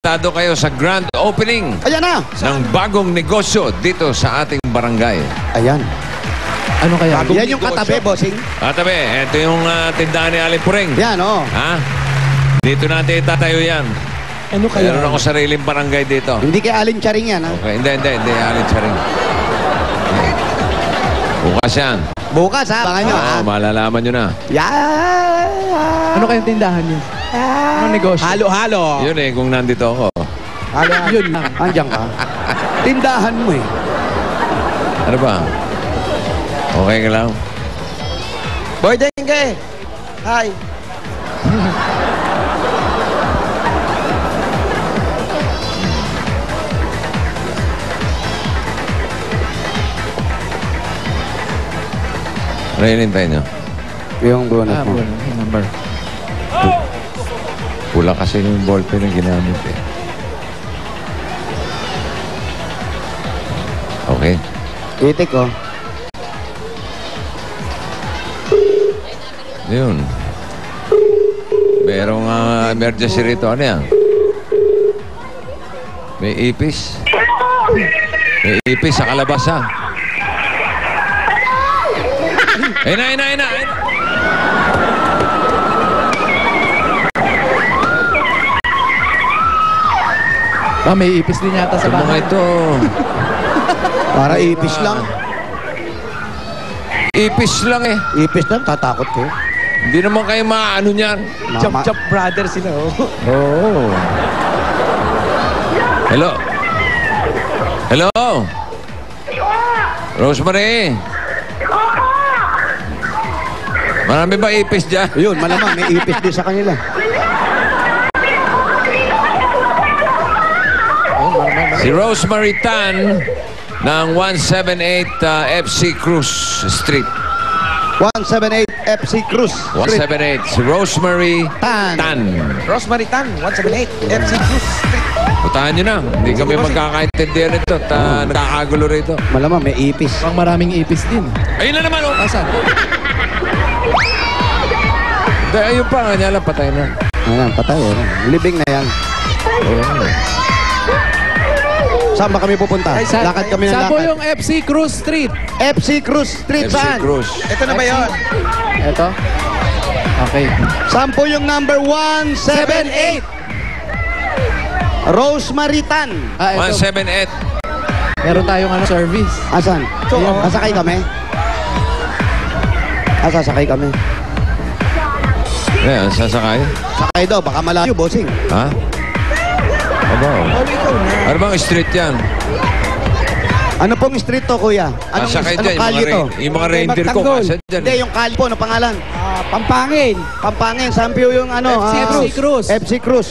Imbitado kayo sa grand opening Ayan na. ng bagong negosyo dito sa ating barangay. Ayan. Ano kaya? Yan yung katabi, bossing. Katabi, ito yung tindahan ni Aling Pureng. Yan, oh. Ha? Dito natin itatayo yan. Ano kaya? Meron ako sariling barangay dito. Hindi kay Alin Charing yan, ha? Okay, hindi. Aling Charing. Bukas yan. Bukas, ha? Baka nyo, ha? Oo, malalaman nyo na. Yan. Ano kayang tindahan niyo? Anong negosyo? Halo-halo. Yun eh, kung nandito ako. Halo-halo. Yun lang. Andiyan ka. Tindahan mo, eh. Ano ba? Okay ka lang? Boy Dengue. Hi. Ano hinintay nyo? Yung bonus mo. Number. Pula kasi yung ballpen na ginamit eh. Okay. Itik, oh. Yun. Merong emergency rito. Ano yan? May ipis. May ipis sa kalabasa. Ayun na. May ipis din yata sa Sa mga bahay. ito. Para ipis lang. Ipis lang eh. Ipis lang, tatakot ko. Hindi naman kayo maano niyan. Chop brother sila, oh. Oo. Hello? Hello? Rosemary? Marami ba ipis dyan? Yun, malamang may ipis din sa kanila. Si Rosemary Tan ng 178 FC Cruz Street. 178 FC Cruz. 178. Si Rosemary Tan. Rosemary Tan, 178, FC Cruz Street. Putahan nyo na. Hindi kami magkakaintindihan nito. Nakakagulo rito. Malamang may ipis. Pang maraming ipis din. Ayun na naman, oh. Asan? Hindi, ayun pa. Kanya lang, patay na. Ayan, patay. Libing na yan. Saan ba kami pupunta? Lakad kami ng Saan po lakad. yung FC Cruz Street? FC Cruz Street, FC saan? Cruz. Ito na ba yun? Ito? Okay. Saan po yung number 178? Rosemary Tan. Ito. 178. Meron tayong service. Asan? Sasakay kami? Sasakay kami. Ayan, sasakay. Sakay daw, baka malayo, bossing. Ha? Aba, ano bang street yan? Ano pong street to, kuya? Anong Sakay dyan, kalye to? yung mga reindeer ko. Kasi dyan. Hindi, yung kalye po, ano pangalan? Pampangin. Pampangin, saan po yung ano? FC Cruz. FC Cruz.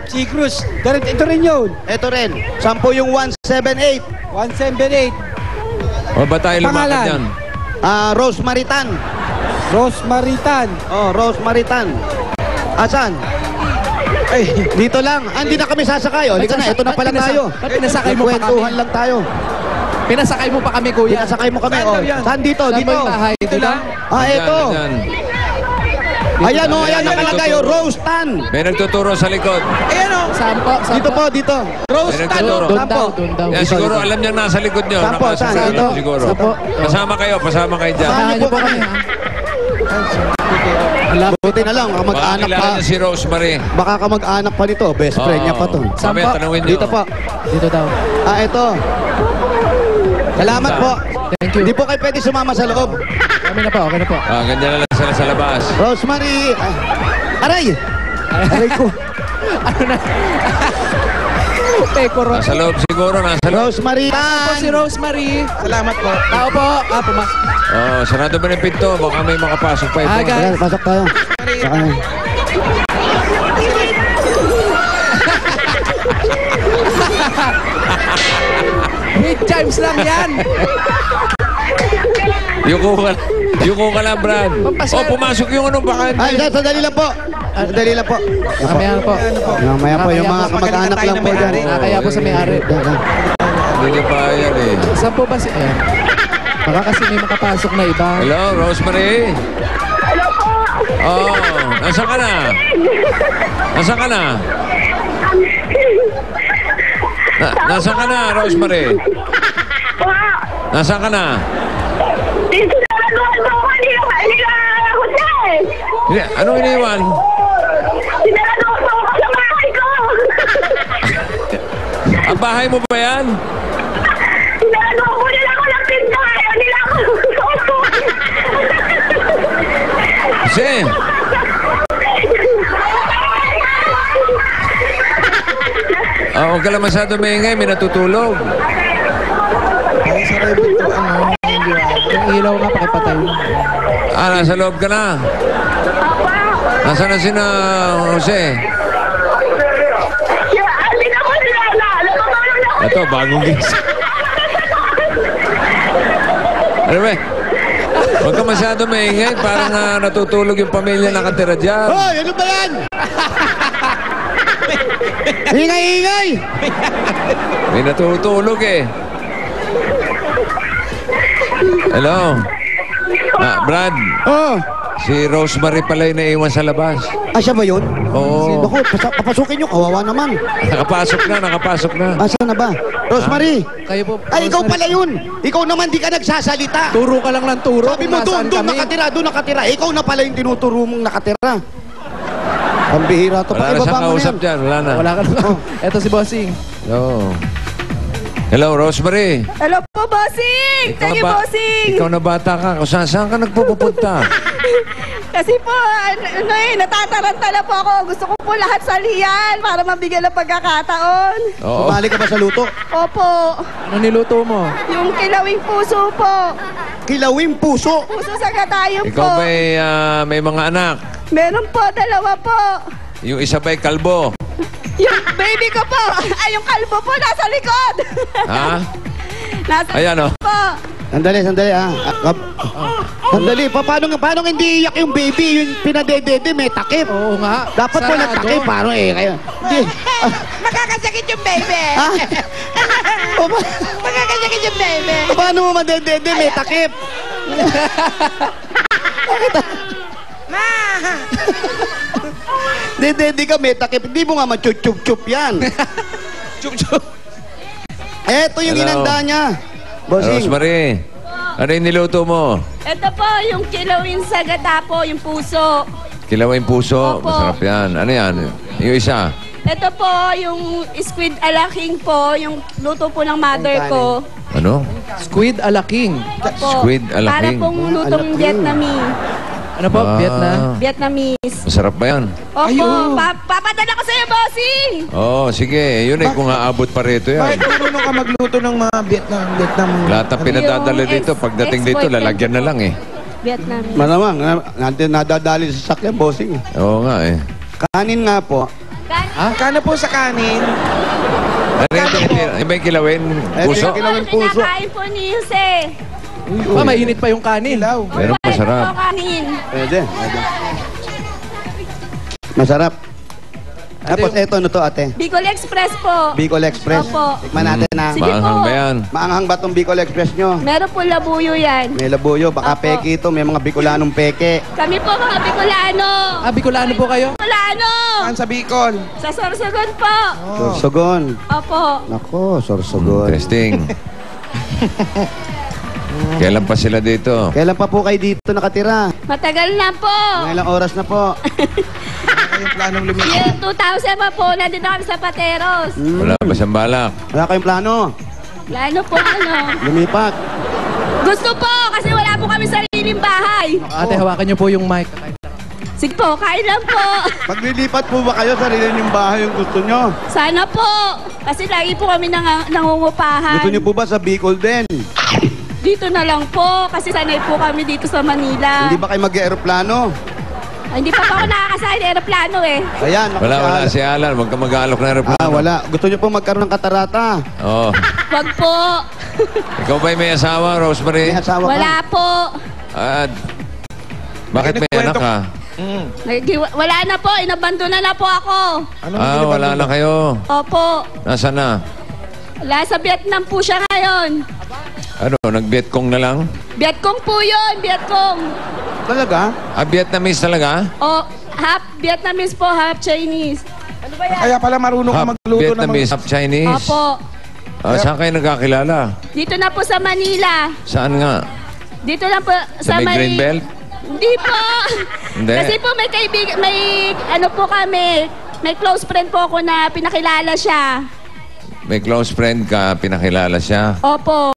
FC Cruz. Ito rin yun. Ito rin. Saan po yung 178? 178. O ba tayo lumakad Pangalan? yan? Rosemary Tan. Rosemary Tan. Oh, Rosemary Tan. Asan? Ay, dito lang. Hindi na kami sasakay. O, halika na. Ito na pala tayo. Ba't pinasakay mo pa kami? Kwentuhan lang tayo. Pinasakay mo pa kami, kuya. Pinasakay mo kami. Saan O, daw yan? saan dito? Saan Dito. ba yung bahay? Dito lang? Ito. Dyan. Ayan o, ayan nakalagay o. Rose Tan. May nagtuturo sa likod. Ayan o. Saan po? Saan Dito po, dito. Rose May Tan. nagtuturo. Doon Saan daw, po? doon daw. Yan, siguro alam niya nasa likod nyo. Saan po? Saan? Nakasasabi Dito? siguro. Saan po? Pasama kayo dyan. Saan? Samahan niyo po kami, ha? Buti na lang, Baka mag-anak kilala pa. niya si Rosemary. Baka ka mag-anak pa nito. Best friend niya pa to. Saan Mamaya po? tanungin nyo. Dito po. Dito daw. Ito. Salamat po. Thank you. Hindi po kayo pwede sumama sa loob. Okay na po, okay na po. Ganyan na lang sila sa labas. Rosemary. Aray! Aray ko. Ano na? Pekoro. Nasa loob siguro, nasa loob. Rosemary Po si Tan. Rosemary. Salamat po. Tao po. Pumasok. Sarado ba ng pinto? Baka may makapasok pa ito. Guys. Ayan, pasok tayo. Saan? Big chimes lang yan. Yuko ka lang, Brad. Pampasaya. Pumasok yung anong bakan. Ay, sandali lang po. Sandali lang po. Mamaya po. Mamaya po, yung mga kamag-anak lang po dyan. Kaya po sa may-ari. Hindi niya pa yan eh. Saan po ba si... Ayan. Baka kasi may makapasok na iba. Hello, Rosemary? Hello po! Oh, nasaan ka na? Nasaan ka na? Nasaan ka na, Rosemary? Nasaan ka na? Sinaraduhan mo kanina ako siya eh. Anong iniwan? Sinaraduhan mo ako sa bahay ko. Ang bahay mo ba yan? Sinaraduhan mo nila ako ng pinto. Ayaw nila ako. Kasi, huwag ka lang masyado maingay, may natutulog. Ay, sa rebel to, ano, Yung ilaw nga, pakipatay. Nasa loob ka na. Nasaan na sina Jose? Hindi na ko nila. Natutulog na ako. Ito, bagong gising. Ano ba? Huwag ka masyado maingay, parang natutulog yung pamilya nakatira dyan. Hoy, ano ba yan? Ingay! May natutulog eh. Hello? Brad, Oh, si Rosemary pala yung naiwan sa labas. siya ba yun? Oo. Naku, papasukin nyo, kawawa naman. Nakapasok na. Asan na ba? Rosemary! Kayo po. Ay, ikaw pala yun! Ikaw naman di ka nagsasalita! Turo ka lang ng turo. Sabi kung mo, nasaan doon kami. nakatira. Ikaw na pala yung tinuturo mong nakatira. Pambihira to. Wala na Pakibaba siyang mo na kausap yan. dyan. Wala na. Wala ka lang. Eto si Bossing. Hello, Rosemary. Hello po, bossing! Thank you, bossing! Ikaw na bata ka. Kung saan ka nagpupunta? Kasi po, natataranta na po ako. Gusto ko po lahat salihan para mabigyan ng pagkakataon. Oo. Sumali ka ba sa luto? Opo, Ano niluto mo? yung kilawing puso po. Kilawing puso. Puso sa gatayo Ikaw po. may mga anak. Meron po, dalawa po. Yung isa ba'y kalbo? Yung baby ko po, ay yung kalbo po nasa likod. Ha? Nasa Ayan, oh. po. Sandali. Sandali, paano hindi iyak yung baby? Yung pinadedede, may takip. Oo nga. Dapat Sarado. walang takip, paano kayo? Hindi. Makakasakit yung baby. Makakasakit yung baby. Paano mo madedede, may takip? Dedede ka, may takip. Hindi mo nga machup-chup-chup yan. Chup-chup. Eto yung Hello. inanda niya. Bossing. Rosemary, ano yung niluto mo? Ito po, yung kilawin sa gata po, yung puso. Kilawin puso. Opo. Masarap yan. Ano yan? Yung isa. Ito po, yung squid alaking po, yung luto po ng mother ko. Ano? Squid a la king. Opo. Squid alaking. Para pong lutong Alaking. Vietnamese. Ano po? Vietnam? Vietnamese. Masarap ba yan? Opo, Ayun. papadala ko sa'yo, bossing! Sige. Yun eh, kung aabot pa rito Bakit yan. marunong ka magluto ng mga Vietnam? Lahat ng pinadadala Yung dito, pagdating dito, ex-boyfriend lalagyan na lang eh. Vietnamese. Malamang, nadadali sa sakyan, bossing. Oo nga eh. Kanin nga po. Kano po sa kanin? Ano yung may kilawin? Puso? Ito yung Ito puso. kinakain po ni Jose. Mainit pa yung kanin. Ilaw. Pero Ito masarap. po kanin. Pwede. Masarap. Tapos eto, ano to, ate? Bicol Express po. Bicol Express. Opo. Tikman natin na. Sige Maanghang po. ba yan? Maanghang ba tong Bicol Express nyo? Meron po labuyo yan. May labuyo, baka Opo. peke ito. May mga Bicolanong peke. Kami po mga Bicolano. Bicolano po kayo? Bicolano! Saan sa Bicol? Sa Sorsogon po. Sorsogon. Opo. Nako, Sorsogon. Testing. Kailan pa sila dito? Kailan pa po kayo dito nakatira? Matagal na po. Mga ilang oras na po. Ano kayong planong lumipat? Year 2000 pa po, nandito kami sa Pateros. Wala pa siyang balak. Wala kayong plano? Plano po ano. Lumipat. Gusto po, kasi wala po kami sariling bahay. Ate, hawakan niyo po yung mic. Sige po, kain lang po. Pag lilipat po ba kayo, sarili yung bahay yung gusto nyo? Sana po. Kasi lagi po kami nangungupahan. Gusto nyo po ba sa Bicol din? Dito na lang po, kasi sanay po kami dito sa Manila. Hindi ba kayo mag-aeroplano? Hindi pa ako nakakasakay ng aeroplano eh. Ayan. Wala si Alan. Huwag ka mag-aalok na aeroplano. Wala. Gusto nyo po magkaroon ng katarata? Oo. Wag po. Ikaw ba'y may asawa, Rosemary? May asawa ka? Wala po. Bakit may anak ka? Wala na po, inabandona na po ako. Wala na kayo. Opo. Nasaan na? Wala sa Vietnam po siya ngayon. Ano, nag-Vietcong na lang? Vietcong po yun, Vietcong. Talaga? Vietnamese talaga? O, half Vietnamese po, half Chinese. Kaya pala marunong ka Half magluto ng mga... Vietnamese, half Chinese? Opo. Saan kayo nagkakilala? Dito na po sa Manila. Saan nga? Dito lang po Sa may Greenbelt? Hindi po. Hindi. Kasi po may kaibigan, ano po kami, may close friend po ako na pinakilala siya. May close friend ka, pinakilala siya. Opo.